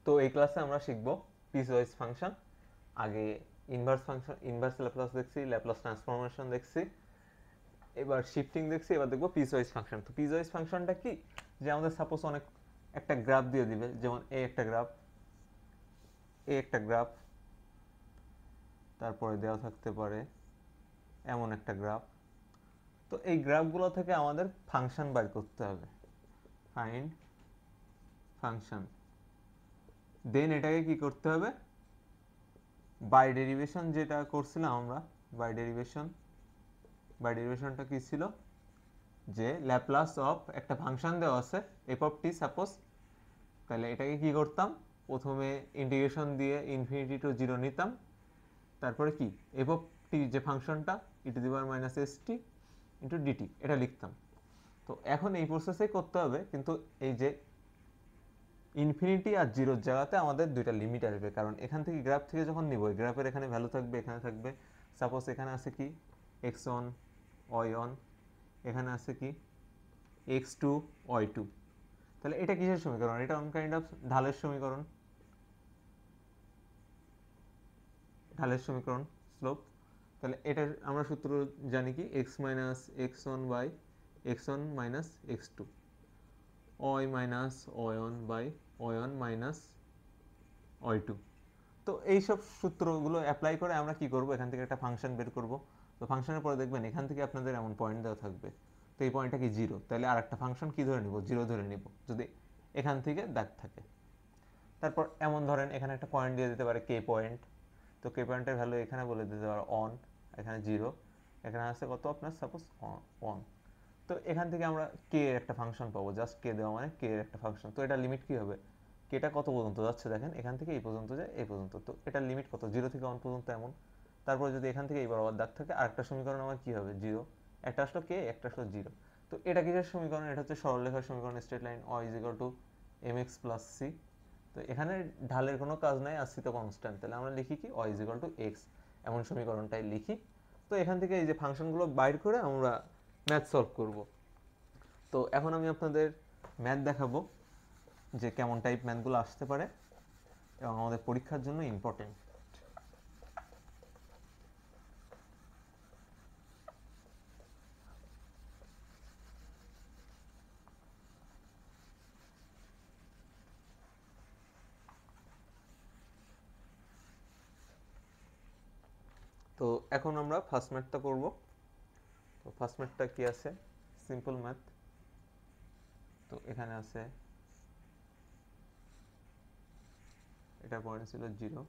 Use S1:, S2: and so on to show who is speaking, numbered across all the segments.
S1: তো এই ক্লাসে আমরা শিখব পিসওয়াইজ ফাংশন। আগে ইনভার্স ফাংশন, ইনভার্স ল্যাপ্লাস দেখছি, ল্যাপ্লাস ট্রান্সফরমেশন দেখছি, এবার শিফটিং দেখছি, এবার দেখবো পিসওয়াইজ ফাংশন। তো পিসওয়াইজ ফাংশনটা কি, যে আমাদের সাপোজ অনেক একটা গ্রাফ দিয়ে দিবে, যেমন এ একটা গ্রাফ, তারপরে দেওয়া থাকতে পারে এমন একটা গ্রাফ। তো এই গ্রাফগুলো থেকে আমাদের ফাংশন বের করতে হবে, ফাইন্ড ফাংশন। দেন এটাকে কি করতে হবে, বাই ডেরিভেশন যেটা করছিলাম আমরা, বাই ডেরিভেশনটা কি ছিল, যে ল্যাপ্লাস অফ একটা ফাংশন দেওয়া আছে এফ অফ টি সাপোজ, তাহলে এটাকে কি করতাম, প্রথমে ইন্টিগ্রেশন দিয়ে ইনফিনিটি টু জিরো নিতাম, তারপরে কি এফ অফ টি যে ফাংশনটা e to the power minus s t into d t এটা লিখতাম। তো এখন এই প্রসেসে করতে হবে, কিন্তু এই যে ইনফিনিটি আর জিরোর জায়গাতে আমাদের দুইটা লিমিট আসবে, কারণ এখান থেকে গ্রাফ থেকে যখন নিব, গ্রাফের এখানে ভ্যালু থাকবে, এখানে থাকবে, সাপোজ এখানে আছে কি এক্স ওয়ান ওয়াই ওয়ান, এখানে আছে কি এক্স টু ওয়াই টু। তাহলে এটা কিসের সমীকরণ, এটা অন কাইন্ড অফ ঢালের সমীকরণ, স্লোপ। তাহলে এটার আমরা সূত্র জানি কি, x minus x one by x one minus x two, y minus y one by y one minus y two. তো এইসব সূত্রগুলো অ্যাপ্লাই করে আমরা কি করব, এখান থেকে একটা ফাংশন বের করব। তো ফাংশনের পরে দেখবেন এখান থেকে আপনাদের এমন পয়েন্ট দেওয়া থাকবে, তো এই পয়েন্টটা কি জিরো, তাহলে আর একটা ফাংশন কি ধরে নিব, জিরো ধরে নিব যদি এখান থেকে দাগ থাকে। তারপর এমন ধরেন এখানে একটা পয়েন্ট দিয়ে দিতে পারে কে পয়েন্ট, তো কে পয়েন্টের ভ্যালু এখানে বলে দিতে পারে অন, এখানে জিরো, এখানে আছে কত আপনার সাপোজ ওয়ান। তো এখান থেকে আমরা কে এর একটা ফাংশন পাবো, জাস্ট কে দেওয়া মানে কে এর একটা ফাংশন। তো এটা লিমিট কি হবে, কেটা কত পর্যন্ত যাচ্ছে দেখেন, এখান থেকে এই পর্যন্ত যায় এই পর্যন্ত, তো এটার লিমিট কত, জিরো থেকে ওয়ান পর্যন্ত এমন। তারপর যদি এখান থেকে এইবার আবার দাগ থাকে, আরেকটা সমীকরণ আমার কি হবে, জিরো, একটা আসলো কে, একটা আসলো জিরো। তো এটা কিসের সমীকরণ, এটা হচ্ছে সরলরেখার সমীকরণ, straight line y is equal two mx plus c। তো এখানে ঢালের কোনো কাজ নাই, আর সি তো কনস্ট্যান্ট, তাহলে আমরা লিখি কি y is equal two x, এমন সমীকরণটাই লিখি। তো এখান থেকে এই যে ফাংশনগুলো বাইর করে আমরা ম্যাথ সলভ করব। তো এখন আমি আপনাদের ম্যাথ দেখাবো যে কেমন টাইপ ম্যাথগুলো আসতে পারে এবং আমাদের পরীক্ষার জন্য ইম্পর্টেন্ট। তো এখন আমরা ফার্স্ট ম্যাথটা করব। তো ফার্স্ট ম্যাথটা কি আছে, সিম্পল ম্যাথ। তো এখানে আছে, এটা পয়েন্ট ছিল জিরো,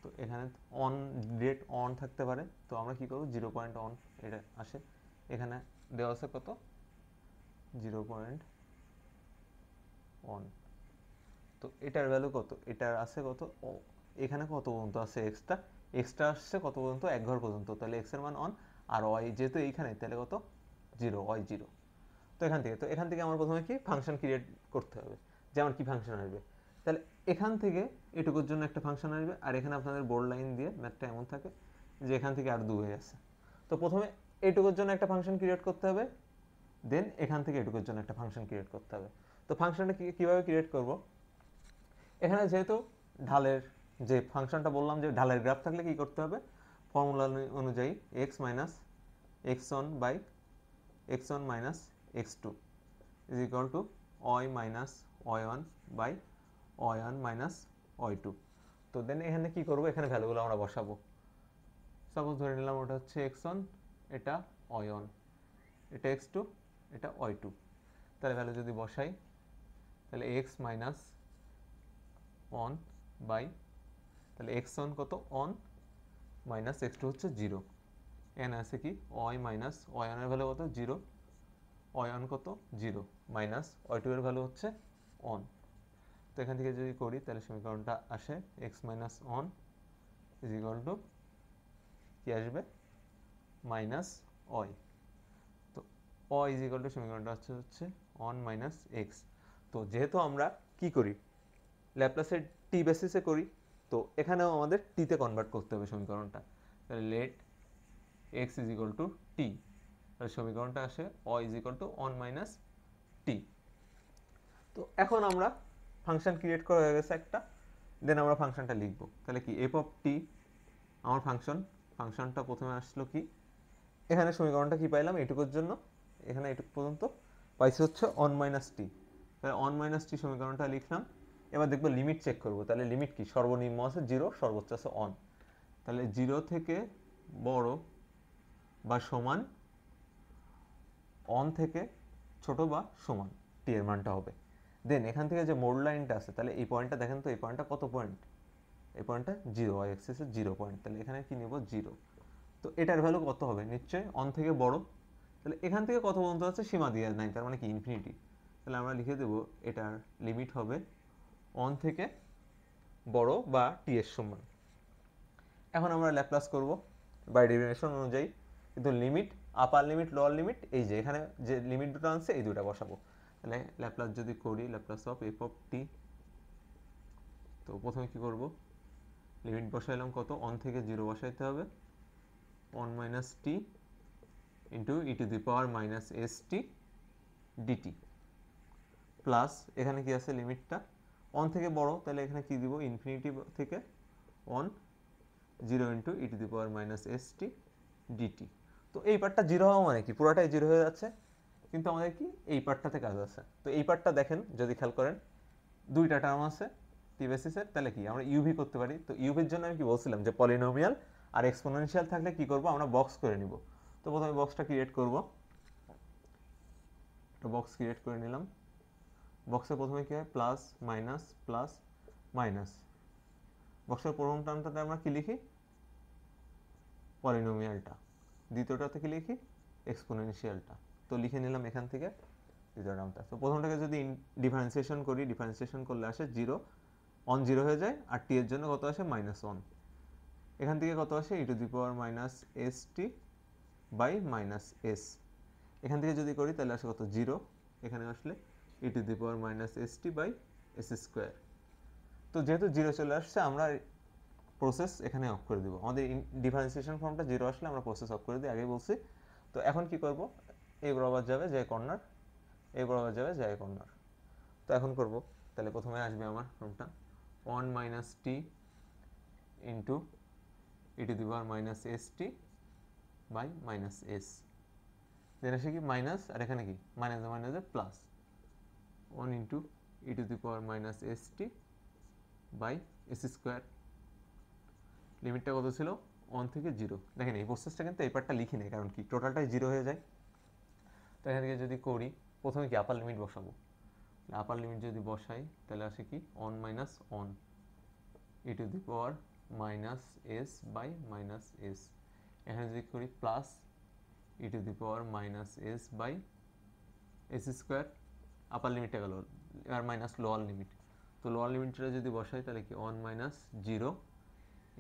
S1: তো এখানে অন ডিরেক্ট অন থাকতে পারে, তো আমরা কি করব, জিরো পয়েন্ট অন এটা আসে, এখানে দেওয়া আছে কত, জিরো পয়েন্ট অন। তো এটার ভ্যালু কত, এটার আছে কত, এখানে কত পর্যন্ত আছে এক্সটা আসছে কত পর্যন্ত, এক ঘর পর্যন্ত, তাহলে এক্স এর মান অন, আর ওয়াই যেহেতু এইখানে তাহলে কত, জিরো, ওয়াই জিরো। তো এখান থেকে আমার প্রথমে কি ফাংশন ক্রিয়েট করতে হবে, যে আমার কি ফাংশন আসবে। তাহলে এখান থেকে এটুকুর জন্য একটা ফাংশন আসবে, আর এখানে আপনাদের বোল্ড লাইন দিয়ে ম্যাথটা এমন থাকে যে এখান থেকে আর দু হয়ে আছে। তো প্রথমে এটুকুর জন্য একটা ফাংশন ক্রিয়েট করতে হবে, দেন এখান থেকে এটুকুর জন্য একটা ফাংশন ক্রিয়েট করতে হবে। তো ফাংশনটা কীভাবে ক্রিয়েট করব, এখানে যেহেতু ঢালের যে ফাংশনটা বললাম যে ঢালের গ্রাফ থাকলে কি করতে হবে, ফর্মুলা অনুযায়ী x minus x one by x one minus x two is equal to y minus y one by y one minus y two. তো দেন এখানে কি করবো, এখানে ভ্যালুগুলো আমরা বসাবো। সাপোজ ধরে নিলাম ওটা হচ্ছে এক্স ওয়ান, এটা ওয়াই ওয়ান, এটা এক্স টু, এটা ওয়াই টু। তাহলে ভ্যালু যদি বসাই, তাহলে এক্স মাইনাস অন বাই, তাহলে এক্স ওয়ান কত অন, মাইনাস এক্স টু হচ্ছে জিরো, এন আছে কি ওয়াই মাইনাস ওয়াই ওয়ানের ভ্যালু কত জিরো, ওয়াই ওয়ান কত জিরো, মাইনাস ওয়াই টু এর ভ্যালু হচ্ছে অন। তো এখান থেকে যদি করি তাহলে সমীকরণটা আসে x minus on is equal two কি আসবে, মাইনাস ওয়াই। তো ওয়াই ইজ ইকুয়াল টু সমীকরণটা হচ্ছে অন মাইনাস এক্স। তো যেহেতু আমরা কি করি, ল্যাপ্লাসের টি বেসিসে করি, তো এখানেও আমাদের টিতে কনভার্ট করতে হবে সমীকরণটা। তাহলে let x is equal to t, তাহলে সমীকরণটা আসে y is equal to one minus t. তো এখন আমরা ফাংশন ক্রিয়েট করা হয়ে গেছে একটা, দেন আমরা ফাংশনটা লিখবো। তাহলে কি এফ অফ টি আমার ফাংশনটা প্রথমে আসলো কি, এখানে সমীকরণটা কি পাইলাম এইটুকুর জন্য, এখানে এইটুকু পর্যন্ত পাইছি হচ্ছে অন মাইনাস টি। তাহলে অন মাইনাস টি সমীকরণটা লিখলাম। এবার দেখবো লিমিট চেক করবো। তাহলে লিমিট কি, সর্বনিম্ন আছে 0, সর্বোচ্চ আছে অন। তাহলে 0 থেকে বড় বা সমান, অন থেকে ছোট বা সমান টি এর মানটা হবে। দেন এখান থেকে যে মোড লাইনটা আছে, তাহলে এই পয়েন্টটা দেখেন তো, এই পয়েন্টটা কত পয়েন্ট, এই পয়েন্টটা 0, ওয়াই অ্যাক্সিসে 0 পয়েন্ট। তাহলে এখানে কি নেব 0। তো এটার ভ্যালু কত হবে, নিশ্চয়ই অন থেকে বড়। তাহলে এখান থেকে কত পর্যন্ত আছে সীমা দিয়ে নাই, তার মানে কি ইনফিনিটি। তাহলে আমরা লিখে দেব এটার লিমিট হবে অন থেকে বড় বা টি এর সমান। এখন আমরা ল্যাপ্লাস করব বাই ডেফিনেশন অনুযায়ী, কিন্তু limit upper limit lower limit, এই যে এখানে যে লিমিট দুটো আনছে এই দুটো বসাবো। তাহলে ল্যাপ্লাস যদি করি, ল্যাপ্লাস অফ এফ অফ টি, তো প্রথমে কি করব, লিমিট বসাইলাম কত, অন থেকে 0 বসাইতে হবে, on minus t into e to the power minus s t dt, plus এখানে কি আছে লিমিটটা অন থেকে বড়, তাহলে এখানে কি দিব, ইনফিনিটি থেকে on 0 into e to the power minus s t DT. তো এই পার্টটা 0 হওয়া মানে কি, পুরোটাই 0 হয়ে যাচ্ছে, কিন্তু আমাদের কি এই পার্টটাতে কাজ আছে। তো এই পার্টটা দেখেন যদি খেয়াল করেন, দুইটা টার্ম আছে টি বেসিসের, তাহলে কি আমরা ইউভি করতে পারি। তো ইউভির জন্য আমি কি বলছিলাম যে পলিনোমিয়াল আর এক্সপোনেনশিয়াল থাকলে কি করব, আমরা বক্স করে নিব। তো প্রথমে বক্সটা ক্রিয়েট করব, একটা বক্স ক্রিয়েট করে নিলাম। বক্সে প্রথমে কি হয়, প্লাস মাইনাস। বক্সের প্রথম টার্মটাতে আমরা কি লিখি, পলিনোমিয়ালটা, দ্বিতীয়টাতে কি লিখি, এক্সপোনেনশিয়ালটা। তো লিখে নিলাম এখান থেকে দ্বিতীয় টার্মটা। তো প্রথমটাকে যদি ডিফারেন্সিয়েশন করি, ডিফারেন্সিয়েশন করলে আসে 0, অন 0 হয়ে যায়, আর টি এর জন্য কত আসে -1। এখান থেকে কত আসে, e to the power minus s t by minus s. এখান থেকে যদি করি তাহলে আসে কত 0, এখানে আসলে e to the power minus s t by s square. তো যেহেতু 0 চলে আসছে, আমরা প্রসেস এখানে অফ করে দিব। আমাদের ডিফারেন্সিয়েশন ফর্মটা 0 আসলে আমরা প্রসেস অফ করে দিই, আগে বলছি। তো এখন কি করব, এই বরাবর যাবে যে কর্নার, এই বরাবর যাবে যে কর্নার। তো এখন করব, তাহলে প্রথমে আসবে আমার ফর্মটা 1 minus t into e to the power minus s t by minus s. Then আসে কি মাইনাস, আর এখানে কি মাইনাসে plus 1 into e to the power minus s t by s square. লিমিটটা কত ছিল, 1 থেকে 0। দেখেন এই প্রসেসটা কিন্তু এই পার্টটা লিখি নাই, কারণ কি টোটালটাই 0 হয়ে যায়। তো এখান থেকে যদি করি, প্রথমে কি আপার লিমিট বসাবো। আপার লিমিট যদি বসাই তাহলে আসে কি 1 minus one e to the power minus s by minus s. এখানে যদি করি plus e to the power minus s by s square, upper লিমিটটা গেল, আর মাইনাস লোয়ার লিমিট। তো লোয়ার লিমিটটা যদি বসাই তাহলে কি 1 minus 0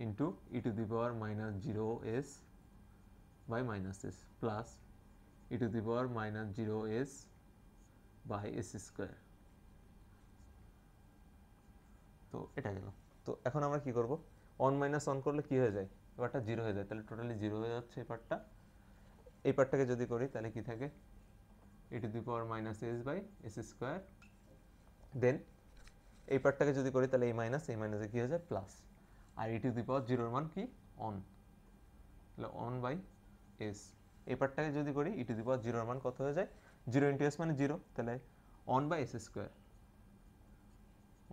S1: into e to the power minus 0 s by minus s plus e to the power minus 0 s by s square. তো এটা গেল। তো এখন আমরা কি করব, 1 মাইনাস 1 করলে কি হয়ে যায়, এবারটা 0 হয়ে যায়, তাহলে টোটালি 0 হয়ে যাচ্ছে এই পার্টটা। এই পার্টটাকে যদি করি তাহলে কি থাকে, e to the power minus s by s square. Then এই পার্টটাকে যদি করি তাহলে এই মাইনাসে কি হয়ে যায় plus, R e to the পাওয়ার 0 এর মান কি অন, তাহলে অন বাই এস। এই পার্টটাকে যদি করি ই টু দি পাওয়ার 0 এর মান কত হয়ে যায়, 0 ইন্টু এস মানে 0, তাহলে on by s square,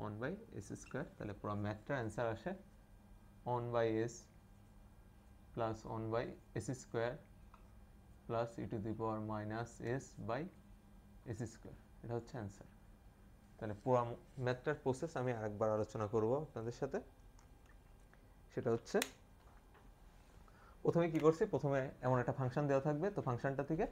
S1: 1 by s square. তাহলে পুরো ম্যাথটার অ্যান্সার আসে 1 by s plus 1 by s square plus e to the power minus s by s square. এটা হচ্ছে অ্যান্সার। তাহলে পুরো ম্যাথটার প্রসেস আমি আরেকবার আলোচনা করব আপনাদের সাথে। সেটা হচ্ছে, প্রথমে কি করছি, প্রথমে এমন একটা ফাংশন দেওয়া থাকবে, তো ফাংশনটা থেকে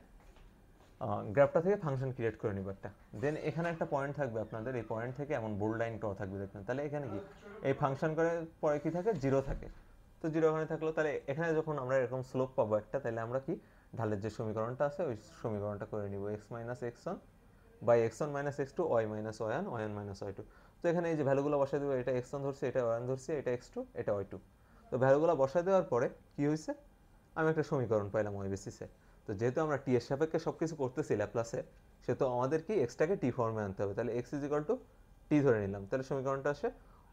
S1: গ্রাফটা থেকে ফাংশন ক্রিয়েট করে নিব একটা। দেন এখানে একটা পয়েন্ট থাকবে আপনাদের, এই পয়েন্ট থেকে এমন বোল্ড লাইন করা থাকবে দেখবেন। তাহলে এখানে কি এই ফাংশন করে পরে কি থাকে, 0 থাকে। তো 0 ওখানে থাকলো, তাহলে এখানে যখন আমরা এরকম স্লোপ পাবো একটা, তাহলে আমরা কি ঢালের যে সমীকরণটা আছে ওই সমীকরণটা করে নিব, x minus x1 by x1 minus x2 y minus y1 y1 minus y2। তো এখানে এই যে ভ্যালুগুলো বসাই দেবো, এটা x1 ধরছি, এটা y1 ধরছি, এটা x2, এটা y2। তো ভ্যালুগুলো বসাই দেওয়ার পরে কি হয়েছে, আমি একটা সমীকরণ পাইলাম ওই বেসিসে। তো যেহেতু আমরা টি এর সাপেক্ষে সব কিছু করতেছি ল্যাপ্লাসে, সেহেতু আমাদের কি এক্সটাকে টি ফর্মে আনতে হবে। তাহলে এক্স ইজ ইকুয়াল টু টি টি ধরে নিলাম, তাহলে সমীকরণটা আসে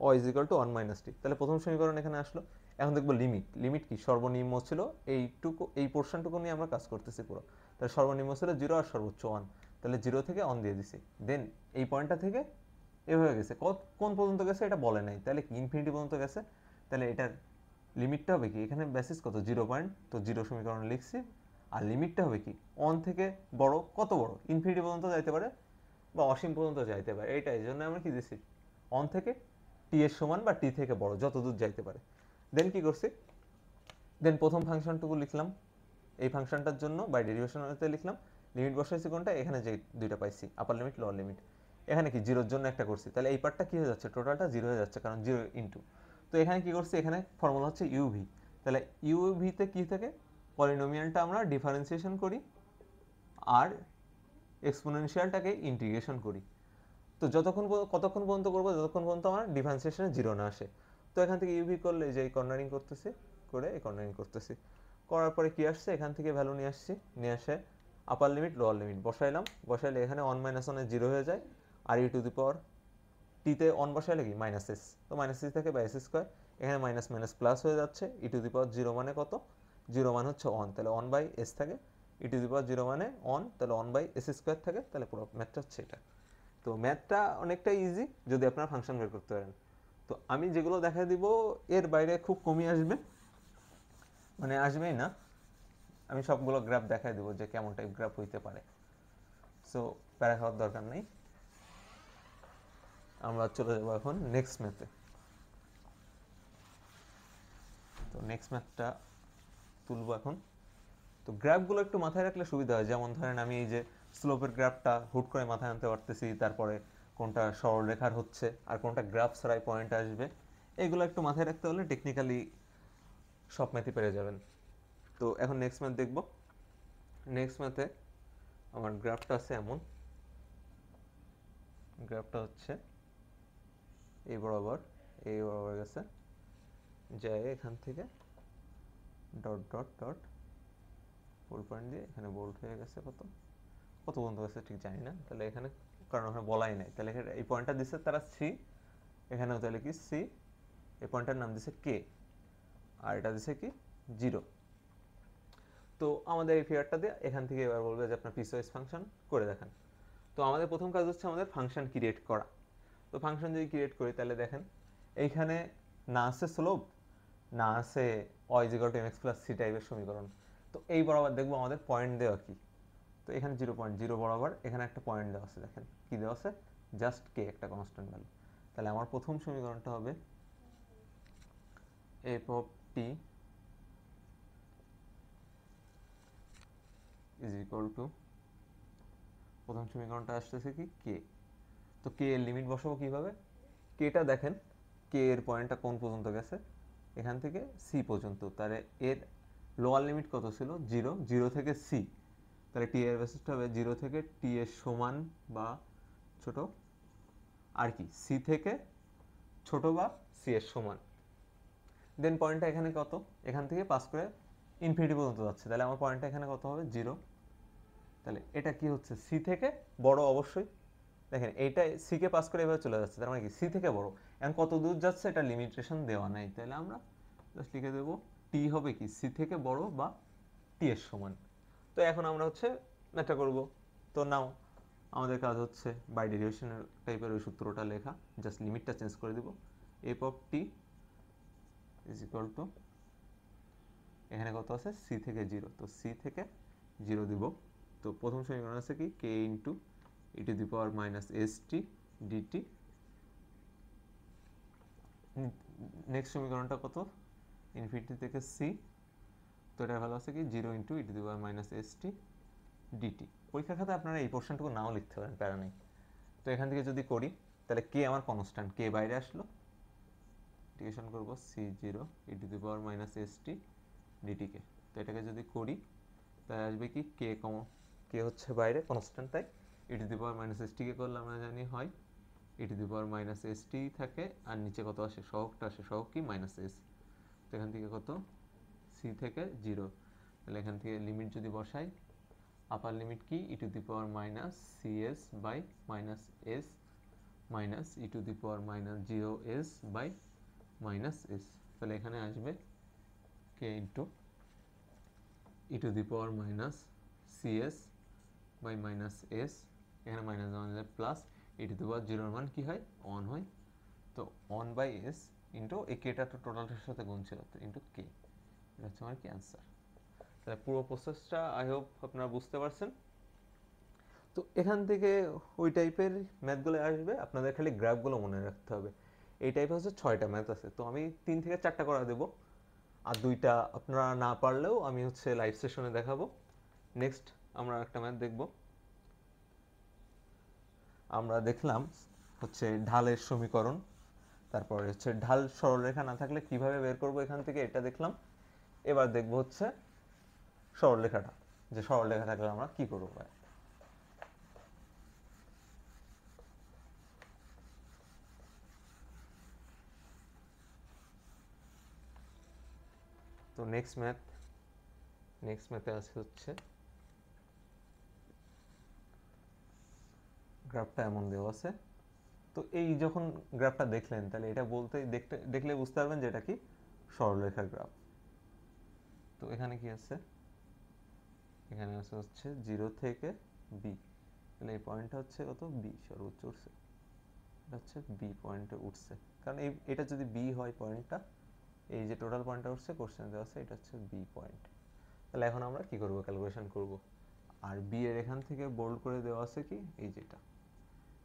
S1: অ ইজ ইকুয়াল টু 1 মাইনাস টি। তাহলে প্রথম সমীকরণ এখানে আসলো। এখন দেখবো লিমিট। লিমিট কি? সর্বনিম্ন ছিল এইটুকু, এই পোর্শনটুকু নিয়ে আমরা কাজ করতেছি পুরো। তাহলে সর্বনিম্ন ছিল 0 আর সর্বোচ্চ 1, তাহলে 0 থেকে 1 দিয়ে দিছি। দেন এই পয়েন্টটা থেকে এভাবে গেছে, কোন পর্যন্ত গেছে এটা বলে নাই, তাহলে কি ইনফিনিটি পর্যন্ত গেছে। তাহলে এটার লিমিটটা হবে কি? এখানে বেসিস কত? 0 পয়েন্ট, তো 0 সমীকরণ লিখছি। আর লিমিটটা হবে কি? 1 থেকে বড় কত বড়? ইনফিনিটি পর্যন্ত যাইতে পারে বা অসীম পর্যন্ত যাইতে পারে, এইটা এই জন্য আমরা কি দিছি? 1 থেকে টি এর সমান বা টি থেকে বড় যত দূর যাইতে পারে। দেন কি করছি? দেন প্রথম ফাংশনটুকু লিখলাম, এই ফাংশনটার জন্য বাই ডেরিভেশন লিখলাম। লিমিট বসাইছি কোনটা? এখানে যে দুইটা পাইছি, আপার লিমিট লোয়ার লিমিট। এখানে কি জিরোর জন্য একটা করছি, তাহলে এই পার্টটা কি হয়ে যাচ্ছে? টোটালটা 0 হয়ে যাচ্ছে, কারণ 0 ইন্টু। তো এখানে কি করছি? এখানে ফর্মুলা হচ্ছে ইউভি। তাহলে ইউভিতে কি থাকে? পলিনোমিয়ালটা আমরা ডিফারেন্সিয়েশন করি আর এক্সপোনেনশিয়ালটাকে ইন্টিগ্রেশন করি। তো কতক্ষণ পর্যন্ত করবো? যতক্ষণ পর্যন্ত আমার ডিফারেন্সিয়েশনে 0 না আসে। তো এখান থেকে ইউভি করলে যে এই কর্নারিং করতেছি, করে এই কর্নারিং করতেছি, করার পরে কি আসছে? এখান থেকে ভ্যালু নিয়ে আসছি, নিয়ে আসে আপার লিমিট লোয়ার লিমিট বসাইলাম। বসাইলে এখানে 1 মাইনাস 1 0 হয়ে যায়, আর ই টু দি পাওয়ার টিতে 1 বসাইলে কি? মাইনাস এস, তো মাইনাস এস থেকে বাই এস স্কোয়ার, এখানে মাইনাস মাইনাস প্লাস হয়ে যাচ্ছে। ই টু দি পাওয়ার 0 মানে কত? 0 মানে হচ্ছে 1, তাহলে 1 বাই এস থাকে। ই টু দি পাওয়ার 0 মানে 1, তাহলে 1 বাই এস স্কোয়ার থাকে। তাহলে পুরো ম্যাথটা হচ্ছে এটা। তো ম্যাথটা অনেকটা ইজি যদি আপনারা ফাংশন বের করতে পারেন। তো আমি যেগুলো দেখা দিব এর বাইরে খুব কমই আসবে, মানে আসবেই না। আমি সবগুলো গ্রাফ দেখাই দিব যে কেমন টাইপ গ্রাফ হইতে পারে। সো প্যারা খাওয়ার দরকার নেই, আমরা চলে যাবো এখন নেক্সট ম্যাথে। তো নেক্সট ম্যাথটা তুলবো এখন। তো গ্রাফগুলো একটু মাথায় রাখলে সুবিধা হয়। যেমন ধরেন আমি এই যে স্লোপের গ্রাফটা হুট করে মাথায় আনতে পারতেছি, তারপরে কোনটা সরলরেখার হচ্ছে আর কোনটা গ্রাফ ছাড়াই পয়েন্ট আসবে, এগুলো একটু মাথায় রাখতে হলে টেকনিক্যালি সব ম্যাথই পেরে যাবেন। তো এখন নেক্সট ম্যাথ দেখব। নেক্সট ম্যাথে আমার গ্রাফটা আছে এমন, গ্রাফটা হচ্ছে এই বরাবর গেছে, যায় এখান থেকে dot dot dot bold point দিয়ে এখানে বোল্ড হয়ে গেছে, কত পর্যন্ত গেছে ঠিক জানি না। তাহলে এখানে কারণ ওখানে বলাই নাই, তাহলে এই পয়েন্টটা দিচ্ছে তারা সি, এখানেও তাহলে কি সি, এই পয়েন্টটার নাম দিছে কে, আর এটা দিছে কি 0। তো আমাদের এই ফিগারটা দিয়ে এখান থেকে এবার বলবে যে আপনার পিসওয়াইজ ফাংশন করে দেখান। তো আমাদের প্রথম কাজ হচ্ছে আমাদের ফাংশন ক্রিয়েট করা। তো ফাংশন যদি ক্রিয়েট করি তাহলে দেখেন এইখানে না আছে স্লোপ, না আছে y = mx + c টাইপের সমীকরণ। তো এই বরাবর দেখবো আমাদের পয়েন্ট দেওয়া কি। তো এখানে 0.0 বরাবর এখানে একটা পয়েন্ট দেওয়া আছে, দেখেন কি দেওয়া আছে? জাস্ট কে, একটা কনস্ট্যান্ট ভ্যালু। তাহলে আমার প্রথম সমীকরণটা হবে f of t is equal to, প্রথম সমীকরণটা আসতেছে কি কে। তো কে এর লিমিট বসাবো কিভাবে? কেটা দেখেন, কে এর পয়েন্টটা কোন পর্যন্ত গেছে? এখান থেকে সি পর্যন্ত, তাহলে এর লোয়ার লিমিট কত ছিল? 0, 0 থেকে সি, তাহলে টি এর বেসিসটা হবে 0 থেকে টি এর সমান বা ছোট, আর কি সি থেকে ছোট বা সি এর সমান। দেন পয়েন্টটা এখানে কত? এখান থেকে পাস করে ইনফিনিটি পর্যন্ত যাচ্ছে, তাহলে আমার পয়েন্টটা এখানে কত হবে? 0। তাহলে এটা কি হচ্ছে? সি থেকে বড় অবশ্যই। দেখেন এইটা সি কে পাস করে এভাবে চলে যাচ্ছে, তার মানে কি সি থেকে বড়। এখন কত দূর যাচ্ছে এটা লিমিটেশন দেওয়া নাই, তাহলে আমরা জাস্ট লিখে দেবো টি হবে কি সি থেকে বড় বা টি এর সমান। তো এখন আমরা হচ্ছে ম্যাথটা করব। তো নাও আমাদের কাজ হচ্ছে বাই ডেরিভেশন টাইপের ওই সূত্রটা লেখা, জাস্ট লিমিটটা চেঞ্জ করে দিব। F of T is equal two, এখানে কত আছে? সি থেকে 0, তো সি থেকে 0 দিব। তো প্রথম সমীকরণ আছে কি k into e to the power minus s t d t. Next সমীকরণটা কত? ইনফিনিটি থেকে সি, তো এটা ভালো আছে কি 0 into e to the power minus s t dt. পরীক্ষার খাতে আপনারা এই পোর্শনটুকু নাও লিখতে পারেন, প্যারা নেই। তো এখান থেকে যদি করি তাহলে কে আমার কনস্ট্যান্ট, কে বাইরে আসলো, ইন্টিগ্রেশন করবো c0 e to the power minus s t ডিটিকে। তো এটাকে যদি করি তাহলে আসবে কি কে কমন, কে হচ্ছে বাইরে কনস্ট্যান্ট, তাই e to the power minus s টিকে করলে আমরা জানি হয় e to the power minus s t থাকে, আর নিচে কত আসে? সহগটা আসে, সহগ কি মাইনাস এস। তো এখান থেকে কত? সি থেকে 0, তাহলে এখান থেকে লিমিট যদি বসাই, আপার লিমিট কি e to the power minus c s by minus s minus e to the power minus 0s by minus s. তাহলে এখানে আসবে k into e to the power minus c s by minus s, এখানে minus আমাদের plus e to the power জিরোর মান কী হয়, one হয়, তো অন বাই এস ইন্টু এই কেটা তো টোটালটার সাথে গুণ ছিল, তো ইন্টু কে, এটা হচ্ছে আমার কি অ্যান্সার। তাহলে পুরো প্রসেসটা আই হোপ আপনারা বুঝতে পারছেন। তো এখান থেকে ওই টাইপের ম্যাথগুলো আসবে, আপনাদের খালি গ্রাফগুলো মনে রাখতে হবে। এই টাইপের হচ্ছে 6টা ম্যাথ আছে, তো আমি 3 থেকে 4টা করা দেবো, আর 2টা আপনারা না পারলেও আমি হচ্ছে লাইভ সেশনে দেখাবো। নেক্সট আমরা একটা ম্যাথ দেখব। আমরা দেখলাম হচ্ছে ঢালের সমীকরণ, তারপরে হচ্ছে ঢাল সরলরেখা না থাকলে কিভাবে বের করব এখান থেকে, এটা দেখলাম। এবার দেখব হচ্ছে সরলরেখাটা, যে সরলরেখা থাকলে আমরা কি করবো। তো নেক্সট ম্যাথে আছে হচ্ছে গ্রাফটা এমন দেওয়া আছে। তো এই যখন গ্রাফটা দেখলেন, তাহলে এটা দেখলে বুঝতে পারবেন যে এটা কি সরলরেখার গ্রাফ। তো এখানে কি আছে, এখানে আছে হচ্ছে 0 থেকে বি, তাহলে এই পয়েন্টটা হচ্ছে কত, বি সর্বোচ্চ উঠছে, এটা হচ্ছে বি পয়েন্টে উঠছে, কারণ এটা যদি বি হয় পয়েন্টটা, এই যে টোটাল পয়েন্টটা উঠছে কোশ্চেনে দেওয়া আছে, এটা হচ্ছে বি পয়েন্ট। তাহলে এখন আমরা কি করব, ক্যালকুলেশন করব। আর বি এর এখান থেকে বোল্ড করে দেওয়া আছে কি, এই যেটা,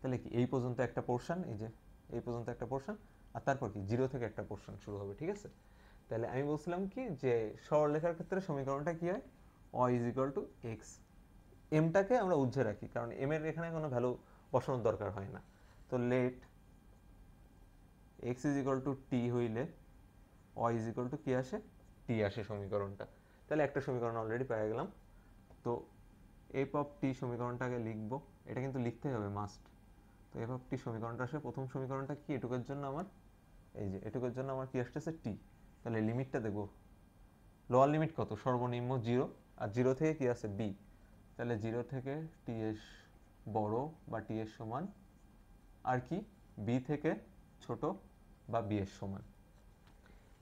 S1: তাহলে কি এই পর্যন্ত একটা পোর্শন, এই যে এই পর্যন্ত একটা পোর্শন, আর তারপর কি 0 থেকে একটা পোর্শন শুরু হবে, ঠিক আছে। তাহলে আমি বলছিলাম কি যে সরলরেখার ক্ষেত্রে সমীকরণটা কি হয়, y is equal to x, এমটাকে আমরা উজ্জে রাখি, কারণ এম এর এখানে কোনো ভ্যালু বসানোর দরকার হয় না। তো let x is equal to t হইলে y ইজ ইকুয়াল টু কি আসে, টি আসে সমীকরণটা। তাহলে একটা সমীকরণ অলরেডি পেয়ে গেলাম। তো এফ অফ টি সমীকরণটাকে লিখবো, এটা কিন্তু লিখতে হবে মাস্ট। তো এফ অফ টি সমীকরণটা আসে, প্রথম সমীকরণটা কি, এটুকের জন্য আমার, এই যে এটুকের জন্য আমার কি আসতেছে, টি। তাহলে লিমিটটা দেখবো, লোয়ার লিমিট কত, সর্বনিম্ন 0, আর 0 থেকে কি আছে, বি, তাহলে 0 থেকে টি এস বড় বা টি এর সমান, আর কি বি থেকে ছোট বা বি এর সমান।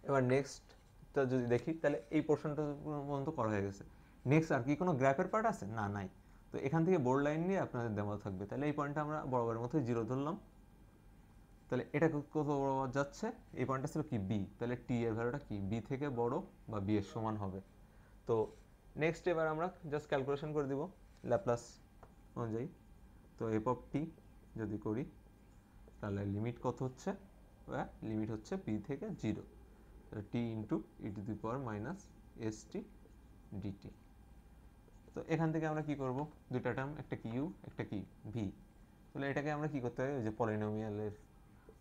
S1: এবার নেক্সটটা যদি দেখি, তাহলে এই পোর্শনটা পর্যন্ত করা হয়ে গেছে। নেক্সট আর কি কোনো গ্রাফের পার্ট আছে, না নাই। তো এখান থেকে বোর্ড লাইন নিয়ে আপনাদের দেওয়া থাকবে, তাহলে এই পয়েন্টটা আমরা বরাবরের মতো 0 ধরলাম। তাহলে এটা কত বরাবর যাচ্ছে, এই পয়েন্টটা ছিল কি বি, তাহলে টি এর ভ্যালুটা কি বি থেকে বড় বা বি এর সমান হবে। তো নেক্সট এবার আমরা জাস্ট ক্যালকুলেশন করে দিব ল্যাপ্লাস অনুযায়ী। তো এফ অফ টি যদি করি, তাহলে লিমিট কত হচ্ছে, লিমিট হচ্ছে পি থেকে 0, তাহলে t into e to the power minus s t DT. তো এখান থেকে আমরা কি করব, দুইটা টার্ম, একটা কি ইউ একটা কি ভি, তাহলে এটাকে আমরা কি করতে পারি, ওই যে পলিনোমিয়ালের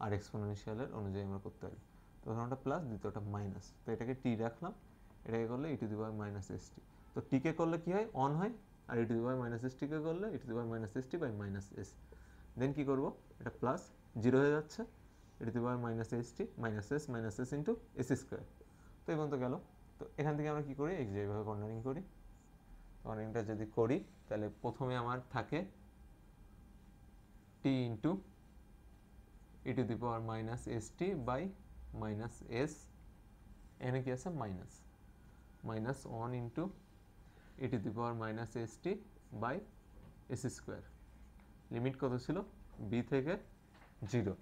S1: আর এক্সপোনেনশিয়ালের অনুযায়ী আমরা করতে পারি। তো প্রথমটা প্লাস, দ্বিতীয়টা মাইনাস, তো এটাকে টি রাখলাম, এটাকে করলে e to the power minus s t. তো টিকে করলে কি হয়, অন হয়, আর e to the power minus s টিকে করলে e to the power minus s t by minus s. Then কি করব, এটা প্লাস 0 হয়ে যাচ্ছে, e to the power minus s t minus s into s square. তো এই পর্যন্ত গেল। তো এখান থেকে আমরা কি করি, এই যে এইভাবে কর্নারিং করি, কর্নারিংটা যদি করি, তাহলে প্রথমে আমার থাকে t into e to the power minus s t by minus s, এখানে কি আছে minus, minus 1 into e to the power minus s t by s square. Limit কত ছিল, বি থেকে 0,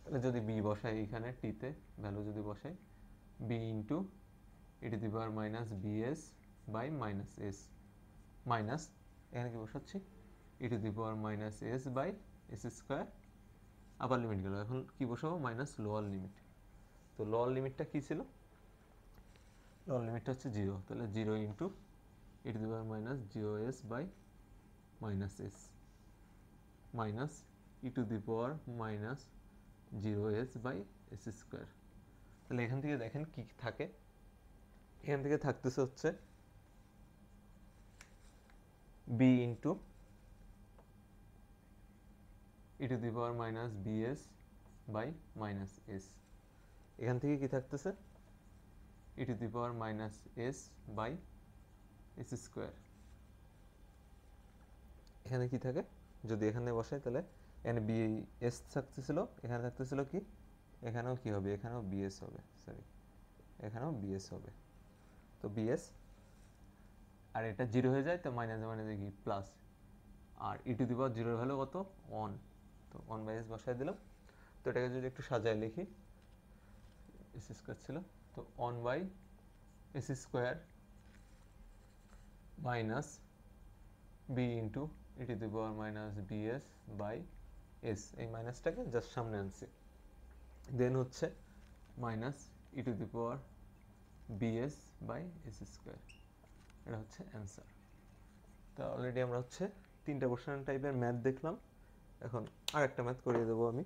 S1: তাহলে যদি বি বসাই এখানে টিতে ভ্যালু যদি বসাই, b into e to the power minus b s by minus s, minus এখানে কি বসাচ্ছি, e to the power minus s by s square, আবার লিমিট গেল, এখন কি বসাবো, মাইনাস লোয়ার লিমিট। তো লোয়ার লিমিটটা কি ছিল, লোয়ার লিমিটটা হচ্ছে 0, তাহলে 0 into e to the power minus 0s by minus s, minus e to the power minus 0s by s square. তাহলে এখান থেকে দেখেন কি থাকে, এখান থেকে থাকতেছে হচ্ছে b into e to the power minus b s by minus s, এখান থেকে কি থাকতেছে e to the power minus s by s square. এখানে কি থাকে, যদি এখানে বসাই তাহলে এখানে বিএস থাকতেছিল, এখানে থাকতেছিল কি, এখানেও কি হবে, এখানেও বিএস হবে, সরি এখানেও বিএস হবে। তো বিএস আর এটা জিরো হয়ে যায়, তো মাইনাসে মাইনাসে কি plus, R e to the power জিরোর ভ্যালু কত, ওয়ান। তো ওয়ান বাই এস বসায় দিলাম। তো এটাকে যদি একটু সাজায় লিখি, এস স্কোয়ার ছিল, তো one by s square minus b into e to the power minus b s by s, এই মাইনাসটাকে জাস্ট সামনে আনছি, দেন হচ্ছে minus e to the power b s by s square, এটা হচ্ছে অ্যান্সার। তো অলরেডি আমরা হচ্ছে তিনটা কোশ্চেন টাইপের ম্যাথ দেখলাম, এখন আর একটা ম্যাথ করিয়ে দেবো আমি।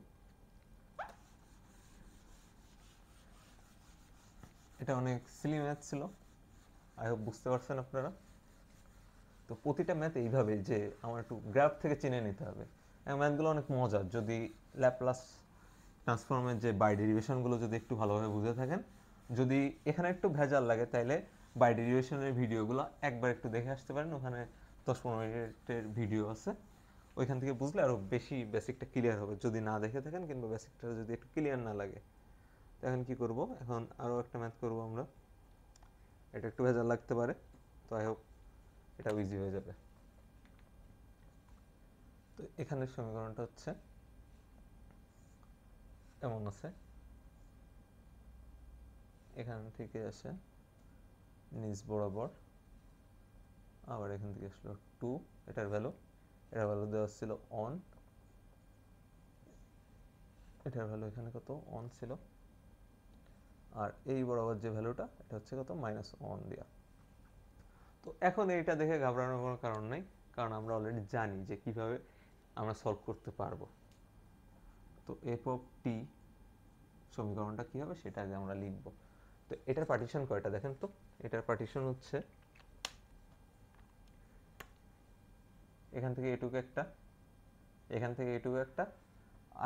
S1: এটা অনেক সিলি ম্যাথ ছিল, আই হোপ বুঝতে পারছেন আপনারা। তো প্রতিটা ম্যাথ এইভাবে যে আমার একটু গ্রাফ থেকে চিনে নিতে হবে। ম্যাথগুলো অনেক মজার, যদি ল্যাপ্লাস ট্রান্সফর্মের যে বাই ডেরিভেশনগুলো যদি একটু ভালোভাবে বুঝে থাকেন, যদি এখানে একটু ভেজাল লাগে তাইলে বাই ডেরিভেশনের ভিডিওগুলো একবার একটু দেখে আসতে পারেন, ওখানে 10-15 মিনিটের ভিডিও আছে, ওইখান থেকে বুঝলে আরও বেশি বেসিকটা ক্লিয়ার হবে। যদি না দেখে থাকেন কিংবা বেসিকটা যদি একটু ক্লিয়ার না লাগে, তো এখন কী করবো, এখন আরও একটা ম্যাথ করবো আমরা, এটা একটু ভেজাল লাগতে পারে, তো আই হোপ এটা ইজি হয়ে যাবে। তো এখানের সমীকরণটা হচ্ছে এমন আছে, এখান থেকে আসে নিচ বরাবর, আবার এখান থেকে আসলো 2, এটার ভ্যালু দেওয়া ছিল অন, এটার ভ্যালু এখানে কত অন ছিল, আর এই বরাবর যে ভ্যালুটা এটা হচ্ছে কত মাইনাস অন দেওয়া। তো এখন এইটা দেখে ঘাবড়ানোর কোনো কারণ নেই, কারণ আমরা অলরেডি জানি যে কিভাবে আমরা সলভ করতে পারবো। তো এফ অফ টি সমীকরণটা কী হবে সেটা আগে আমরা লিখব। তো এটার পার্টিশন কয়টা দেখেন তো, এটার পার্টিশন হচ্ছে এখান থেকে এটুকু একটা, এখান থেকে এটুকু একটা,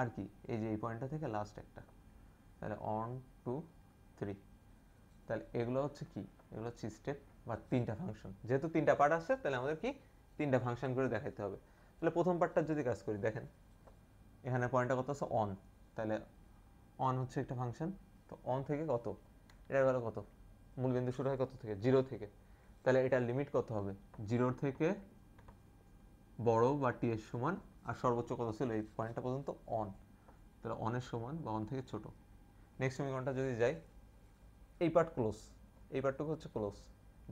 S1: আর কি এই যে এই পয়েন্টটা থেকে লাস্ট একটা, তাহলে 1 2 3, তাহলে এগুলো হচ্ছে কি, এগুলো হচ্ছে স্টেপ বা তিনটা ফাংশন, যেহেতু তিনটা পার্ট আছে তাহলে আমাদের কি তিনটা ফাংশন করে দেখাতে হবে। তাহলে প্রথম পার্টটার যদি কাজ করি, দেখেন এখানে পয়েন্টটা কত আছে অন, তাহলে অন হচ্ছে একটা ফাংশন, তো অন থেকে কত, এটার ভ্যালু কত, মূলবিন্দু শুরু হয় কত থেকে, জিরো থেকে, তাহলে এটার লিমিট কত হবে, জিরোর থেকে বড় বা টি এর সমান, আর সর্বোচ্চ কত ছিল এই পয়েন্টটা পর্যন্ত অন, তাহলে অনের সমান বা অন থেকে ছোট। নেক্সট সমীকরণটা যদি যাই, এই পার্ট ক্লোজ, এই পার্টটুকু হচ্ছে ক্লোজ,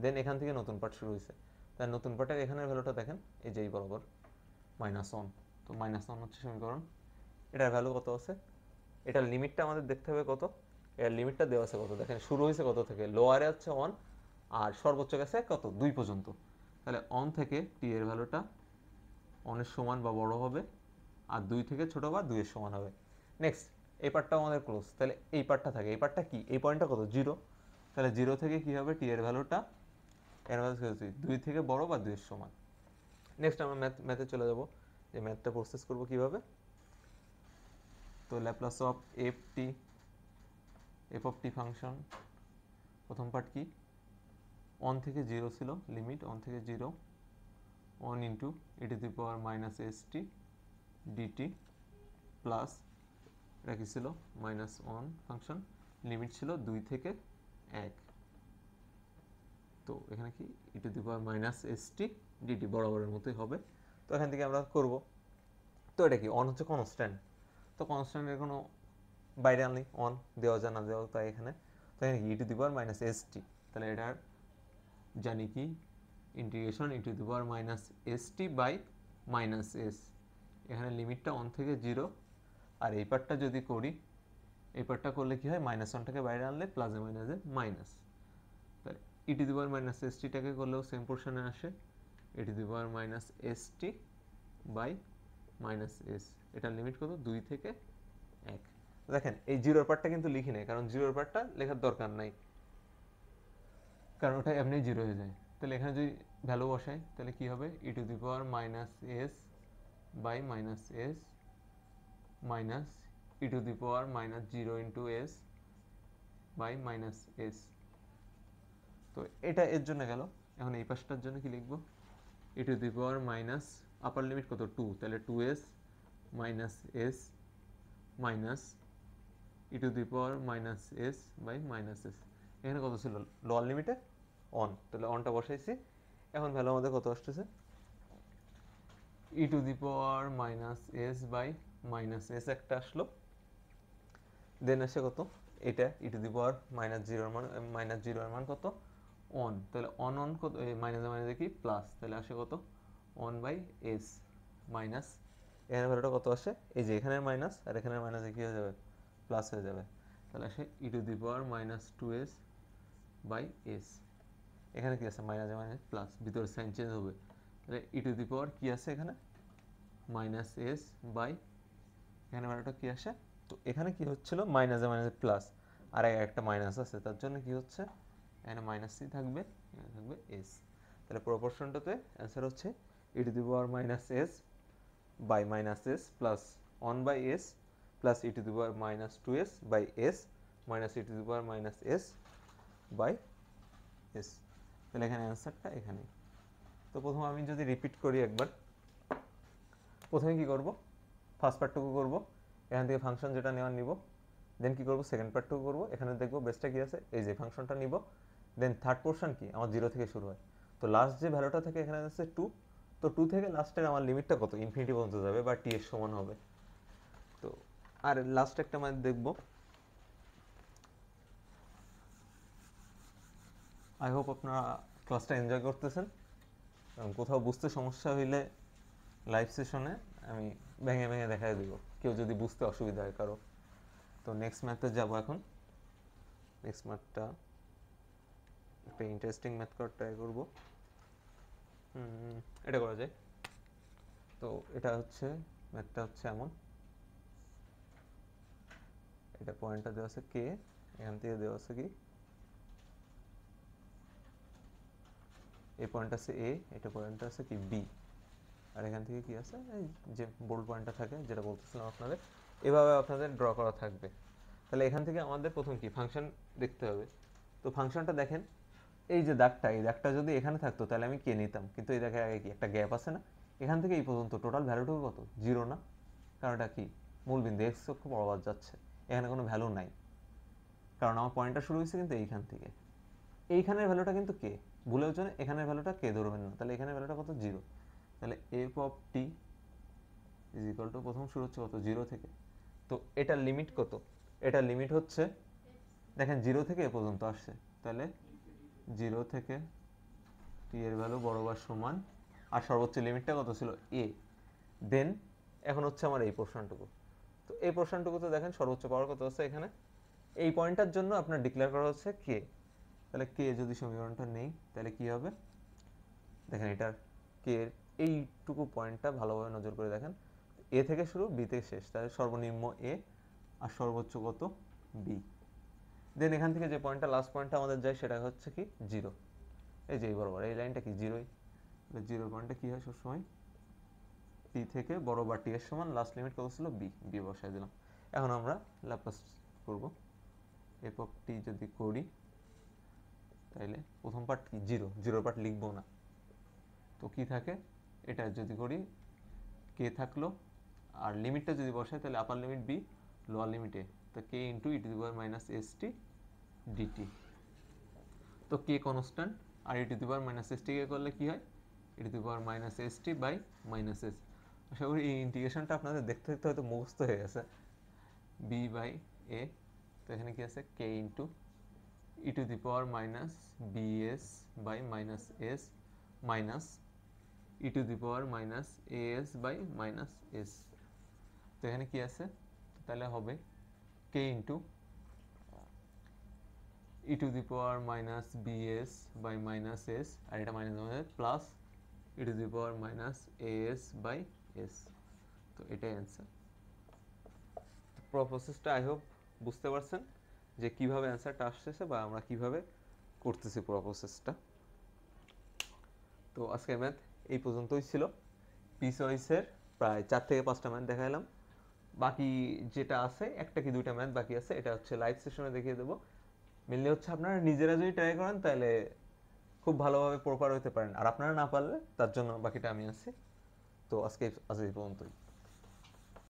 S1: দেন এখান থেকে নতুন পার্ট শুরু হয়েছে, তাই নতুন পার্টের এখানের ভ্যালুটা দেখেন এই যে এই বরাবর মাইনাস ওয়ান, তো মাইনাস ওয়ান হচ্ছে সমীকরণ, এটার ভ্যালু কত আছে, এটার লিমিটটা আমাদের দেখতে হবে কত, এর লিমিটটা দেওয়া আছে কত, দেখেন শুরু হয়েছে কত থেকে, লোয়ারে হচ্ছে ওয়ান আর সর্বোচ্চ গেছে কত 2 পর্যন্ত, তাহলে অন থেকে টি এর ভ্যালুটা অনের সমান বা বড় হবে, আর 2 থেকে ছোট বা 2 এর সমান হবে। নেক্সট এই পার্টটাও আমাদের ক্লোজ, তাহলে এই পার্টটা থাকে, এই পার্টটা কি, এই পয়েন্টটা কত জিরো, তাহলে জিরো থেকে কি হবে টি এর ভ্যালুটা, এর ভ্যালু 2 থেকে বড় বা 2 এর সমান। নেক্সট আমরা ম্যাথে চলে যাব, যে ম্যাথটা প্রসেস করব কিভাবে। তো Laplace of F of T function, প্রথম পার্ট কি, 1 থেকে 0 ছিল, লিমিট 1 থেকে 0, 1 into e to the power minus s t dt plus, এটা কি ছিল মাইনাস 1 ফাংশন, লিমিট ছিল 2 থেকে 1, তো এখানে কি e to the power minus s t d t বরাবরের মতোই হবে। তো এখান থেকে আমরা করব, তো এটা কি অন হচ্ছে কনস্ট্যান্ট, তো কনস্ট্যান্টের কোনো বাইরে আনলি অন দেওয়া যায় না দেওয়া, তাই এখানে, তো এখানে কি e to the power minus s t, তাহলে এটার জানি কি integration e to the power minus s t by minus s, এখানে লিমিটটা 1 থেকে 0, আর এই পার্টটা যদি করি, এই পার্টটা করলে কি হয় মাইনাস ওয়ানটাকে বাইরে আনলে প্লাসে মাইনাসে মাইনাস, তাহলে e to the power minus s টিটাকে করলেও সেম পোর্শনে আসে, e to the power minus s t by minus s, এটার লিমিট কত 2 থেকে 1। দেখেন এই জিরোর পার্টটা কিন্তু লিখি নাই, কারণ জিরোর পার্টটা লেখার দরকার নাই, কারণ ওটা এমনি জিরো হয়ে যায়। তাহলে এখানে যদি ভ্যালু বসাই তাহলে কি হবে e to the power minus s by minus s minus e to the power minus 0 into s by minus s. তো এটা এর জন্য গেল, এখন এই পাশটার জন্য কি লিখবো, e to the power minus upper limit কত 2, তাহলে 2s minus s minus e to the power minus s by minus s. এখানে কত ছিল লোয়ার লিমিটে অন, তাহলে অনটা বসাইছি। এখন ভ্যালু আমাদের কত আসতেছে e to the power minus s by minus s একটা আসলো। দেন আসে কত এটা ই টু দি পাওয়ার মাইনাস জিরোর মান, মাইনাস জিরোর মান কত অন, তাহলে অন অন কত মাইনাসে মাইনাসে কি প্লাস, তাহলে আসে কত অন বাই এস মাইনাস এখানে ভ্যালুটা কত আসে এই যে এখানের মাইনাস আর এখানের মাইনাসে কি হয়ে যাবে প্লাস হয়ে যাবে, তাহলে আসে e to the power minus two s by s. এখানে কি আছে মাইনাসে মাইনাস প্লাস, ভিতরে সাইন চেঞ্জ হবে, তাহলে ই টু দি পাওয়ার কি আছে এখানে মাইনাস এস বাই এখানে ভ্যালুটা কি আসে, তো এখানে কি হচ্ছিল মাইনাসে মাইনাসে প্লাস আর একটা মাইনাস আছে, তার জন্য কি হচ্ছে এখানে মাইনাস সি থাকবে, এখানে থাকবে এস। তাহলে প্রপোর্শনটাতে অ্যান্সার হচ্ছে e to the power minus s by minus s plus one by s plus e to the power minus two s by s minus e to the power minus s by s. তাহলে এখানে অ্যান্সারটা এখানে। তো প্রথমে আমি যদি repeat করি একবার, প্রথমে কি করব ফার্স্ট পার্টটুকু করব, এখান থেকে ফাংশন যেটা নেওয়ার নিব, দেন কি করব সেকেন্ড পার্টটুকু করব, এখানে দেখব বেসটা কি আছে এই যে ফাংশনটা নিব, দেন থার্ড পোর্শন কি আমার জিরো থেকে শুরু হয়, তো লাস্ট যে ভ্যালুটা থাকে এখানে আছে টু, তো টু থেকে লাস্টের আমার লিমিটটা কত ইনফিনিটি পর্যন্ত যাবে বা টি এর সমান হবে। তো আর লাস্ট একটা ম্যাথ দেখব, আই হোপ আপনারা ক্লাসটা এনজয় করতেছেন, এবং কোথাও বুঝতে সমস্যা হইলে লাইভ সেশনে আমি ভেঙে ভেঙে দেখাই দিব, কেউ যদি বুঝতে অসুবিধা হয় কারো। তো নেক্সট ম্যাথে যাব এখন, নেক্সট ম্যাথটা একটা ইন্টারেস্টিং ম্যাথ করার ট্রাই করবো, এটা করা যায়। তো এটা হচ্ছে ম্যাথটা হচ্ছে এমন, এটা পয়েন্টটা দেওয়া আছে কে, এখান থেকে দেওয়া আছে কি এই পয়েন্ট আছে এ, এটা পয়েন্ট আছে কি বি, আর এখান থেকে কি আছে এই যে বোল্ড পয়েন্টটা থাকে যেটা বলতেছিলাম আপনাদের, এভাবে আপনাদের ড্র করা থাকবে। তাহলে এখান থেকে আমাদের প্রথম কি ফাংশন দেখতে হবে, তো ফাংশনটা দেখেন এই যে দাগটা, এই দাগটা যদি এখানে থাকতো তাহলে আমি কে নিতাম, কিন্তু এই দাগের আগে কি একটা গ্যাপ আছে না, এখান থেকে এই পর্যন্ত টোটাল ভ্যালুটুকু কত জিরো না, কারণ এটা কি মূলবিন্দু এক্স অক্ষ বরাবর যাচ্ছে, এখানে কোনো ভ্যালু নাই, কারণ আমার পয়েন্টটা শুরু হয়েছে কিন্তু এইখান থেকে, এইখানের ভ্যালুটা কিন্তু কে, ভুলেও জন্য এখানের ভ্যালুটা কে ধরবেন না, তাহলে এখানের ভ্যালুটা কত জিরো, তাহলে F of T is equal two প্রথম শুরু হচ্ছে কত জিরো থেকে, তো এটার লিমিট কত, এটার লিমিট হচ্ছে দেখেন জিরো থেকে এ পর্যন্ত আসছে, তাহলে জিরো থেকে টি এর ভ্যালু বরাবর সমান, আর সর্বোচ্চ লিমিটটা কত ছিল এ, দেন এখন হচ্ছে আমার এই পোর্শনটুকু, তো এই পোর্শনটুকুতে দেখেন সর্বোচ্চ পাওয়ার কত আছে এখানে, এই পয়েন্টটার জন্য আপনার ডিক্লেয়ার করা হচ্ছে কে, তাহলে কে যদি সমীকরণটা নেই তাহলে কি হবে দেখেন এটার কে এইটুকু পয়েন্টটা ভালোভাবে নজর করে দেখেন, এ থেকে শুরু বি থেকে শেষ, তাহলে সর্বনিম্ন এ আর সর্বোচ্চ কত বি, দেন এখান থেকে যে পয়েন্টটা লাস্ট পয়েন্টটা আমাদের যায় সেটা হচ্ছে কি জিরো, এই যে এই বরাবর এই লাইনটা কি জিরোই, জিরো পয়েন্টটা কি হয় সবসময় টি থেকে বড় বা টি এর সমান, লাস্ট লিমিট কত ছিল বি, বি বসাই দিলাম। এখন আমরা ল্যাপ্লাস করব, এফ অফ টি যদি করি তাইলে প্রথম পার্ট কি জিরো, জিরো পার্ট লিখবো না, তো কি থাকে এটা যদি করি কে থাকলো, আর লিমিটটা যদি বসাই তাহলে আপার লিমিট বি লোয়ার লিমিটে, তো k into e to the power minus s t DT, তো কে কনস্ট্যান্ট আর e to the power minus s t কে করলে কি হয় e to the power minus s t by minus s. আশা করি এই ইন্টিগ্রেশনটা আপনাদের দেখতে দেখতে হয়তো মুখস্থ হয়ে গেছে, বি বাই এ, তো এখানে কি আছে k into e to the power minus b s by minus s minus e to the power minus a s by minus s, তো এখানে কি আছে তাহলে হবে k into e to the power minus b s by minus s, আর এটা minus আমাদের plus e to the power minus a s by s, তো এটাই অ্যান্সার। পুরো প্রসেসটা আই হোপ বুঝতে পারছেন যে কিভাবে অ্যান্সারটা আসতেছে বা আমরা কিভাবে করতেছি পুরো প্রসেসটা। তো আজকের ম্যাথ এই পর্যন্তই ছিল, পিস ওয়াইসের প্রায় 4 থেকে 5টা ম্যাথ দেখাইলাম, বাকি যেটা আছে একটা কি দুইটা ম্যাথ বাকি আছে, এটা হচ্ছে লাইভ সেশনে দেখিয়ে দেবো। মেনলি হচ্ছে আপনারা নিজেরা যদি ট্রাই করেন তাহলে খুব ভালোভাবে প্রপার হতে পারেন, আর আপনারা না পারলে তার জন্য বাকিটা আমি আছি। তো আজকে আজ এই পর্যন্তই।